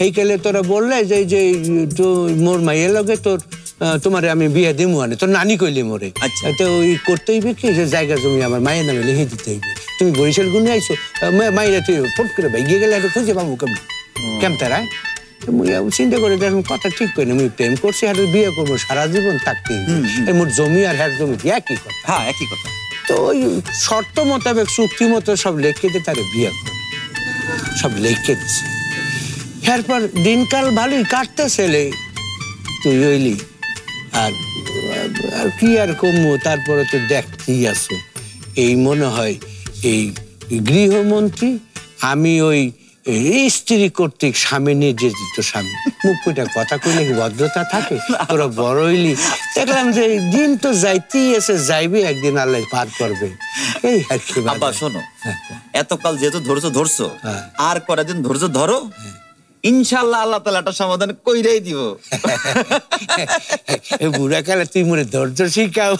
এইকালে তোরা বললে যে যে মোর মাইয়ের লগে তোমারে আমি বিয়ে দিমু আনে তোর নানি কইলি মোরে তো ওই করতে হইবে কি যে জায়গা জমি আমার মায়ের নামে লিখে দিতে হইবে তুমি বরিশাল গুনে আইছো মাইরা তুই ফোট করে ভাইগিয়ে গেলে একটু খুঁজে পাবো কেমন তারা চিন্তা করে দেখুন কথা ঠিক করে আমি প্রেম করছি আর বিয়ে করবো সারা জীবন থাকতেই মোর জমি আর হ্যার জমি একই কথা। হ্যাঁ একই কথা। তো ওই শর্ত মোতাবেক চুক্তি মতো সব লিখে দিয়ে তারে বিয়ে করে সব লিখে দিচ্ছে। এরপর দিনকাল ভালোই কাটতেছেলে তুই হইলি আর কি আর কমবো তারপরে তো দেখতেই আছো এই মনে হয় এই গৃহমন্ত্রী আমি ওই স্ত্রী কর্তৃক স্বামী নির্যাতিত স্বামী মুখ কইটা কথা কইলে কি ভদ্রতা থাকে তোরা বড় হইলি দেখলাম যে দিন তো যাইতেই আছে যাইবে একদিন আল্লাহ পার করবে এই আর কি। আব্বা শোনো এতকাল যেহেতু ধরছো আর কটা দিন ধৈর্য ধরো ইনশাআল্লাহ আল্লাহ তাআলা একটা সমাধান কইরাই দিব। বুড়া কালে তুই মোরে ধৈর্য শিখাও।